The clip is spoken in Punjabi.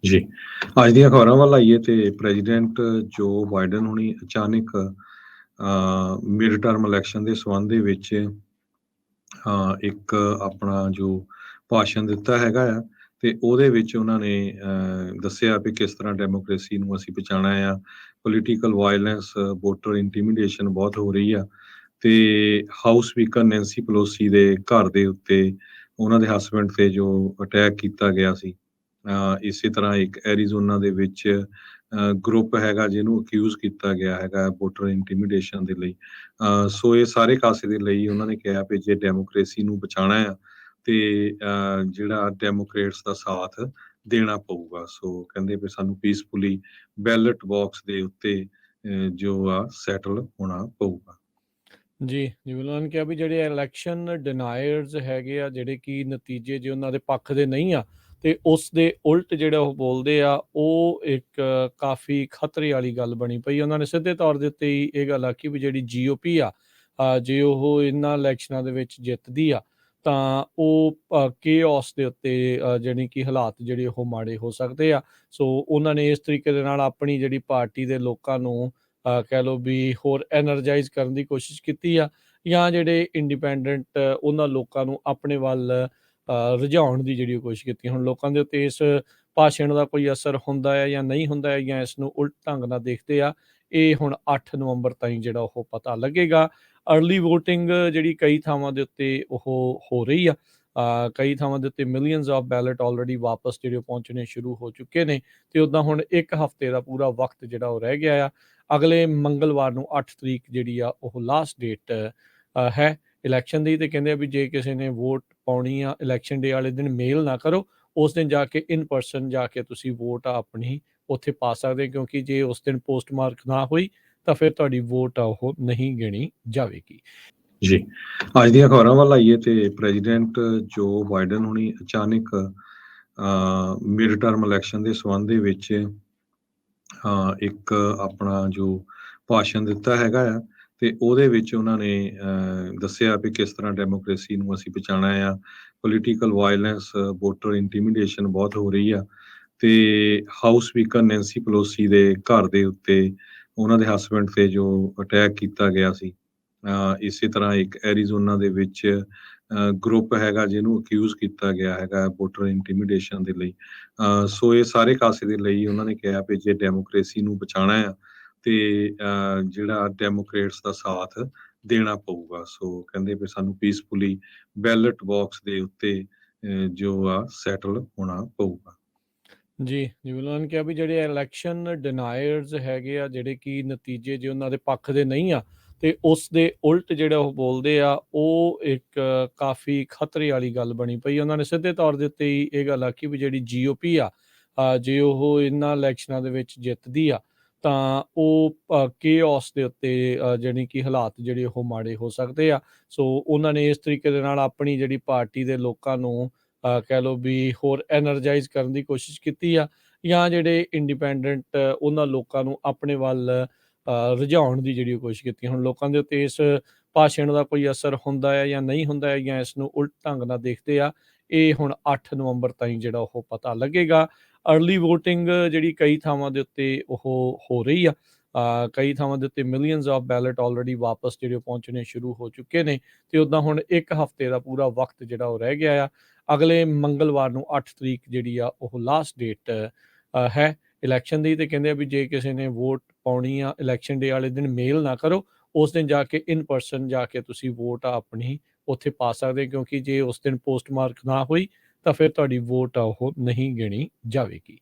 ਜੀ। ਅੱਜ ਦੀਆਂ ਖਬਰਾਂ ਵੱਲ ਆਈਏ ਤੇ ਪ੍ਰੈਜ਼ੀਡੈਂਟ ਜੋ ਬਾਈਡਨ ਹੁਣੀ ਅਚਾਨਕ ਮਿਡ ਟਰਮ ਇਲੈਕਸ਼ਨ ਦੇ ਸੰਬੰਧ ਦੇ ਵਿੱਚ ਇੱਕ ਆਪਣਾ ਜੋ ਭਾਸ਼ਣ ਦਿੱਤਾ ਹੈਗਾ ਆ ਤੇ ਉਹਦੇ ਵਿੱਚ ਉਹਨਾਂ ਨੇ ਦੱਸਿਆ ਵੀ ਕਿਸ ਤਰ੍ਹਾਂ ਡੈਮੋਕ੍ਰੇਸੀ ਨੂੰ ਅਸੀਂ ਬਚਾਉਣਾ ਆ। ਪੋਲੀਟੀਕਲ ਵਾਇਲੈਂਸ, ਵੋਟਰ ਇੰਟੀਮੀਡੇਸ਼ਨ ਬਹੁਤ ਹੋ ਰਹੀ ਆ ਤੇ ਹਾਊਸ ਸਪੀਕਰ ਨੈਂਸੀ ਪਲੋਸੀ ਦੇ ਘਰ ਦੇ ਉੱਤੇ ਉਹਨਾਂ ਦੇ ਹਸਬੈਂਡ ਤੇ ਜੋ ਅਟੈਕ ਕੀਤਾ ਗਿਆ ਸੀ। ਇਸੇ ਤਰ੍ਹਾਂ ਇੱਕ ਐਰੀਜ਼ੋਨਾ ਦੇ ਵਿੱਚ ਗਰੁੱਪ ਹੈਗਾ ਜਿਹਨੂੰ ਅਕਿਊਜ਼ ਕੀਤਾ ਗਿਆ ਹੈਗਾ ਵੋਟਰ ਇੰਟੀਮੀਡੇਸ਼ਨ ਦੇ ਲਈ। ਸੋ ਇਹ ਸਾਰੇ ਕਾਸੇ ਦੇ ਲਈ ਉਹਨਾਂ ਨੇ ਕਿਹਾ ਵੀ ਜੇ ਡੈਮੋਕ੍ਰੇਸੀ ਨੂੰ ਬਚਾਉਣਾ ਆ ਤੇ ਜਿਹੜਾ ਡੈਮੋਕ੍ਰੇਟਸ ਦਾ ਸਾਥ ਦੇਣਾ ਪਊਗਾ। ਸੋ ਕਹਿੰਦੇ ਵੀ ਸਾਨੂੰ ਪੀਸਫੁਲੀ ਬੈਲਟ ਬਾਕਸ ਦੇ ਉੱਤੇ ਜੋ ਆ ਸੈਟਲ ਹੋਣਾ ਪਊਗਾ। ਜੀ, ਜਿਵੇਂ ਉਹਨਾਂ ਨੇ ਕਿਹਾ ਵੀ ਜਿਹੜੇ ਇਲੈਕਸ਼ਨ ਡਿਨਾਇਰਸ ਹੈਗੇ ਆ, ਜਿਹੜੇ ਕਿ ਨਤੀਜੇ ਜੇ ਉਹਨਾਂ ਦੇ ਪੱਖ ਦੇ ਨਹੀਂ ਆ ਤੇ ਉਸ ਦੇ ਉਲਟ ਜਿਹੜਾ ਉਹ ਬੋਲਦੇ ਆ, ਉਹ ਇੱਕ ਕਾਫੀ ਖਤਰੇ ਵਾਲੀ ਗੱਲ ਬਣੀ ਪਈ। ਉਹਨਾਂ ਨੇ ਸਿੱਧੇ ਤੌਰ ਦੇ ਉੱਤੇ ਹੀ ਇਹ ਗੱਲ ਆਖੀ ਵੀ ਜਿਹੜੀ ਜੀਓਪੀ ਆ, ਜੇ ਉਹ ਇਹਨਾਂ ਇਲੈਕਸ਼ਨਾਂ ਦੇ ਵਿੱਚ ਜਿੱਤਦੀ ਆ ਤਾਂ ਉਹ ਕੇਓਸ ਦੇ ਉੱਤੇ ਜਾਣੀ ਕਿ ਹਾਲਾਤ ਜਿਹੜੇ ਉਹ ਮਾੜੇ ਹੋ ਸਕਦੇ ਆ। ਸੋ ਉਹਨਾਂ ਨੇ ਇਸ ਤਰੀਕੇ ਦੇ ਨਾਲ ਆਪਣੀ ਜਿਹੜੀ ਪਾਰਟੀ ਦੇ ਲੋਕਾਂ ਨੂੰ ਕਹਿ ਲਓ ਵੀ ਹੋਰ ਐਨਰਜਾਈਜ਼ ਕਰਨ ਦੀ ਕੋਸ਼ਿਸ਼ ਕੀਤੀ ਆ, ਜਾਂ ਜਿਹੜੇ ਇੰਡੀਪੈਂਡੈਂਟ ਉਹਨਾਂ ਲੋਕਾਂ ਨੂੰ ਆਪਣੇ ਵੱਲ ਰੁਝਾਉਣ ਦੀ ਜਿਹੜੀ ਉਹ ਕੋਸ਼ਿਸ਼ ਕੀਤੀ। ਹੁਣ ਲੋਕਾਂ ਦੇ ਉੱਤੇ ਇਸ ਭਾਸ਼ਣ ਦਾ ਕੋਈ ਅਸਰ ਹੁੰਦਾ ਹੈ ਜਾਂ ਨਹੀਂ ਹੁੰਦਾ ਹੈ, ਜਾਂ ਇਸ ਨੂੰ ਉਲਟ ਢੰਗ ਨਾਲ ਦੇਖਦੇ ਆ, ਇਹ ਹੁਣ 8 ਨਵੰਬਰ ਤਾਈਂ ਜਿਹੜਾ ਉਹ ਪਤਾ ਲੱਗੇਗਾ। ਅਰਲੀ ਵੋਟਿੰਗ ਜਿਹੜੀ ਕਈ ਥਾਵਾਂ ਦੇ ਉੱਤੇ ਉਹ ਹੋ ਰਹੀ ਆ। ਕਈ ਥਾਵਾਂ ਦੇ ਉੱਤੇ ਮਿਲੀਅਨਸ ਆਫ ਬੈਲਟ ਆਲਰੇਡੀ ਵਾਪਸ ਜਿਹੜੇ ਉਹ ਪਹੁੰਚਣੇ ਸ਼ੁਰੂ ਹੋ ਚੁੱਕੇ ਨੇ ਤੇ ਉੱਦਾਂ ਹੁਣ 1 ਹਫ਼ਤੇ ਦਾ ਪੂਰਾ ਵਕਤ ਜਿਹੜਾ ਉਹ ਰਹਿ ਗਿਆ ਆ। ਅਗਲੇ ਮੰਗਲਵਾਰ ਨੂੰ 8 ਤਰੀਕ ਜਿਹੜੀ ਆ ਉਹ ਲਾਸਟ ਡੇਟ ਹੈ ਇਲੈਕਸ਼ਨ ਦੀ। ਤੇ ਕਹਿੰਦੇ ਆ ਵੀ ਜੇ ਕਿਸੇ ਨੇ ਵੋਟ ਪਾਉਣੀ ਆ ਇਲੈਕਸ਼ਨ ਡੇ ਵਾਲੇ ਦਿਨ, ਮੇਲ ਨਾ ਕਰੋ, ਉਸ ਦਿਨ ਜਾ ਕੇ ਇਨ ਪਰਸਨ ਜਾ ਕੇ ਤੁਸੀਂ ਵੋਟ ਆਪਣੀ ਉੱਥੇ ਪਾ ਸਕਦੇ, ਕਿਉਂਕਿ ਜੇ ਉਸ ਦਿਨ ਪੋਸਟ ਮਾਰਕ ਨਾ ਹੋਈ ਤਾਂ ਫਿਰ ਤੁਹਾਡੀ ਵੋਟ ਆ ਉਹ ਨਹੀਂ ਗਿਣੀ ਜਾਵੇਗੀ। ਜੀ। ਅੱਜ ਦੀਆਂ ਖਬਰਾਂ ਵੱਲ ਆਈਏ ਤੇ ਪ੍ਰੈਜ਼ੀਡੈਂਟ ਜੋ ਬਾਈਡਨ ਹੁਣੀ ਅਚਾਨਕ ਮਿਡ ਟਰਮ ਇਲੈਕਸ਼ਨ ਦੇ ਸੰਬੰਧ ਦੇ ਵਿੱਚ ਇੱਕ ਆਪਣਾ ਜੋ ਭਾਸ਼ਣ ਦਿੱਤਾ ਹੈਗਾ ਆ ਤੇ ਉਹਦੇ ਵਿੱਚ ਉਹਨਾਂ ਨੇ ਦੱਸਿਆ ਵੀ ਕਿਸ ਤਰ੍ਹਾਂ ਡੈਮੋਕ੍ਰੇਸੀ ਨੂੰ ਅਸੀਂ ਬਚਾਉਣਾ ਆ। ਪੋਲੀਟੀਕਲ ਵਾਇਲੈਂਸ, ਵੋਟਰ ਇੰਟੀਮੀਡੇਸ਼ਨ ਬਹੁਤ ਹੋ ਰਹੀ ਆ ਤੇ ਹਾਊਸ ਸਪੀਕਰ ਨੈਂਸੀ ਪਲੋਸੀ ਦੇ ਘਰ ਦੇ ਉੱਤੇ ਉਹਨਾਂ ਦੇ ਹਸਬੈਂਡ ਤੇ ਜੋ ਅਟੈਕ ਕੀਤਾ ਗਿਆ ਸੀ। ਇਸੇ ਤਰ੍ਹਾਂ ਇੱਕ ਐਰੀਜ਼ੋਨਾ ਦੇ ਵਿੱਚ ਗਰੁੱਪ ਹੈਗਾ ਜਿਹਨੂੰ ਅਕਿਊਜ਼ ਕੀਤਾ ਗਿਆ ਹੈਗਾ ਵੋਟਰ ਇੰਟੀਮੀਡੇਸ਼ਨ ਦੇ ਲਈ। ਸੋ ਇਹ ਸਾਰੇ ਕਾਸੇ ਦੇ ਲਈ ਉਹਨਾਂ ਨੇ ਕਿਹਾ ਵੀ ਜੇ ਡੈਮੋਕ੍ਰੇਸੀ ਨੂੰ ਬਚਾਉਣਾ ਆ ਤੇ ਜਿਹੜਾ ਡੈਮੋਕ੍ਰੇਟਸ ਦਾ ਸਾਥ ਦੇਣਾ ਪਊਗਾ। ਸੋ ਕਹਿੰਦੇ ਵੀ ਸਾਨੂੰ ਪੀਸਫੁਲੀ ਬੈਲਟ ਬਾਕਸ ਦੇ ਉੱਤੇ ਜੋ ਆ ਸੈਟਲ ਹੋਣਾ ਪਊਗਾ। ਜੀ, ਜਿਵੇਂ ਉਹਨਾਂ ਨੇ ਕਿਹਾ ਵੀ ਜਿਹੜੇ ਇਲੈਕਸ਼ਨ ਡਿਨਾਇਰਸ ਹੈਗੇ ਆ, ਜਿਹੜੇ ਕਿ ਨਤੀਜੇ ਜੇ ਉਹਨਾਂ ਦੇ ਪੱਖ ਦੇ ਨਹੀਂ ਆ ਤੇ ਉਸ ਦੇ ਉਲਟ ਜਿਹੜਾ ਉਹ ਬੋਲਦੇ ਆ, ਉਹ ਇੱਕ ਕਾਫੀ ਖਤਰੇ ਵਾਲੀ ਗੱਲ ਬਣੀ ਪਈ। ਉਹਨਾਂ ਨੇ ਸਿੱਧੇ ਤੌਰ ਦੇ ਉੱਤੇ ਹੀ ਇਹ ਗੱਲ ਆਖੀ ਵੀ ਜਿਹੜੀ ਜੀਓਪੀ ਆ, ਜੇ ਉਹ ਇਹਨਾਂ ਇਲੈਕਸ਼ਨਾਂ ਦੇ ਵਿੱਚ ਜਿੱਤਦੀ ਆ ਤਾਂ ਉਹ ਕੇਓਸ ਦੇ ਉੱਤੇ ਜਾਣੀ ਕਿ ਹਾਲਾਤ ਜਿਹੜੇ ਉਹ ਮਾੜੇ ਹੋ ਸਕਦੇ ਆ। ਸੋ ਉਹਨਾਂ ਨੇ ਇਸ ਤਰੀਕੇ ਦੇ ਨਾਲ ਆਪਣੀ ਜਿਹੜੀ ਪਾਰਟੀ ਦੇ ਲੋਕਾਂ ਨੂੰ ਕਹਿ ਲਓ ਵੀ ਹੋਰ ਐਨਰਜਾਈਜ਼ ਕਰਨ ਦੀ ਕੋਸ਼ਿਸ਼ ਕੀਤੀ ਆ, ਜਾਂ ਜਿਹੜੇ ਇੰਡੀਪੈਂਡੈਂਟ ਉਹਨਾਂ ਲੋਕਾਂ ਨੂੰ ਆਪਣੇ ਵੱਲ ਰੁਝਾਉਣ ਦੀ ਜਿਹੜੀ ਉਹ ਕੋਸ਼ਿਸ਼ ਕੀਤੀ। ਹੁਣ ਲੋਕਾਂ ਦੇ ਉੱਤੇ ਇਸ ਭਾਸ਼ਣ ਦਾ ਕੋਈ ਅਸਰ ਹੁੰਦਾ ਹੈ ਜਾਂ ਨਹੀਂ ਹੁੰਦਾ ਹੈ, ਜਾਂ ਇਸ ਨੂੰ ਉਲਟ ਢੰਗ ਨਾਲ ਦੇਖਦੇ ਆ, ਇਹ ਹੁਣ 8 ਨਵੰਬਰ ਤਾਈਂ ਜਿਹੜਾ ਉਹ ਪਤਾ ਲੱਗੇਗਾ। ਅਰਲੀ ਵੋਟਿੰਗ ਜਿਹੜੀ ਕਈ ਥਾਵਾਂ ਦੇ ਉੱਤੇ ਉਹ ਹੋ ਰਹੀ ਆ। ਕਈ ਥਾਵਾਂ ਦੇ ਉੱਤੇ ਮਿਲੀਅਨਸ ਆਫ ਬੈਲਟ ਆਲਰੇਡੀ ਵਾਪਸ ਜਿਹੜੇ ਉਹ ਪਹੁੰਚਣੇ ਸ਼ੁਰੂ ਹੋ ਚੁੱਕੇ ਨੇ ਤੇ ਉੱਦਾਂ ਹੁਣ 1 ਹਫ਼ਤੇ ਦਾ ਪੂਰਾ ਵਕਤ ਜਿਹੜਾ ਉਹ ਰਹਿ ਗਿਆ ਆ। ਅਗਲੇ ਮੰਗਲਵਾਰ ਨੂੰ 8 ਤਰੀਕ ਜਿਹੜੀ ਆ ਉਹ ਲਾਸਟ ਡੇਟ ਹੈ ਇਲੈਕਸ਼ਨ ਦੀ। ਤੇ ਕਹਿੰਦੇ ਆ ਵੀ ਜੇ ਕਿਸੇ ਨੇ ਵੋਟ ਪਾਉਣੀ ਆ ਇਲੈਕਸ਼ਨ ਡੇ ਵਾਲੇ ਦਿਨ, ਮੇਲ ਨਾ ਕਰੋ, ਉਸ ਦਿਨ ਜਾ ਕੇ ਇਨ ਪਰਸਨ ਜਾ ਕੇ ਤੁਸੀਂ ਵੋਟ ਆਪਣੀ ਉੱਥੇ ਪਾ ਸਕਦੇ, ਕਿਉਂਕਿ ਜੇ ਉਸ ਦਿਨ ਪੋਸਟ ਮਾਰਕ ਨਾ ਹੋਈ ਤਾਂ ਫਿਰ ਤੁਹਾਡੀ ਵੋਟ ਆ ਉਹ ਨਹੀਂ ਗਿਣੀ ਜਾਵੇਗੀ।